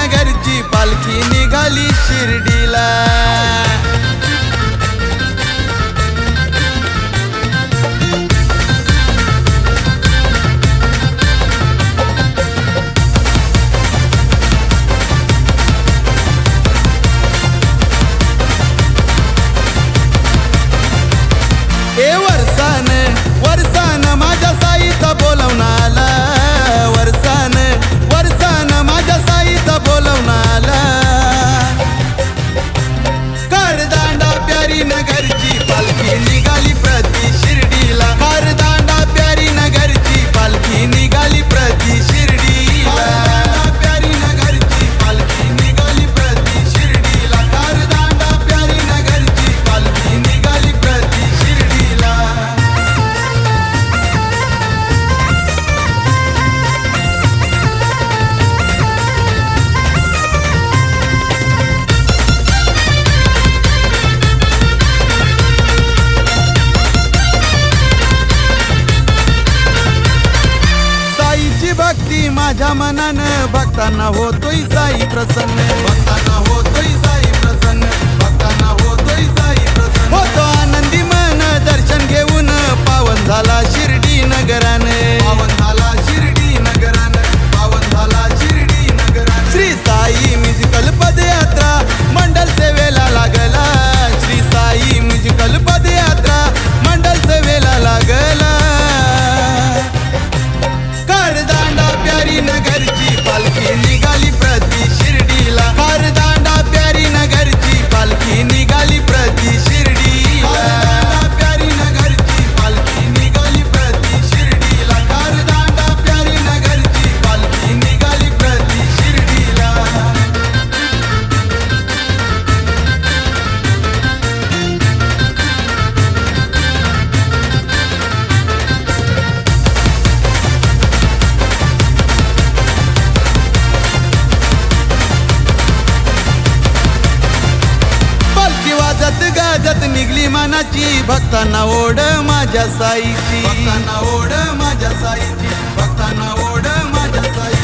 नगरची पालखी निघाली शिर्डीला। वरसान माझ्या साईचा बोलवून आला, वरसान माझ्या साईचा बोलवून आला। कारदांडा प्यारी नगरची पालखी निघाली प्रति शिर्डीला, कारदांडा प्यारी नगरची पालखी निघाली प्रति शिर्डीला। प्यारी नगरची पालखी निघाली प्रति शिर्डीला, कारदांडा प्यारी नगरची पालखी निघाली प्रति शिर्डीला। भक्ती माझ्या मनानं भक्तांना होतोय साई प्रसन्न, भक्तांना होतोय साई प्रसन्न, भक्तांना होतोय साई प्रसन्न। होतो आनंदी मन दर्शन घेऊन पावन झाला शिर्डी नगराने, पावन झाला शिर्डी नगराने, पावन झाला शिर्डी नगराने। श्री साई म्युझिकल पदयात्रा मंडल सेवेला लागला, श्री साई म्युझिकल पदयात्रा मंडल सेवेला लागला। कारदांडा प्यारी नगरची पालखी निघाली प्रति शिर्डीला, कारदांडा प्यारी नगरची पालखी निघाली प्रति शिर्डीला। प्यारी नगरची पालखी निघाली प्रति शिर्डीला, कारदांडा प्यारी नगरची पालखी निघाली प्रति शिर्डीला। वाजत गाजत निघली मनाची भक्तांना ओढ माझ्या साईची, भक्तांना ओढ माझ्या साईची, भक्तांना ओढ माझ्या साईची।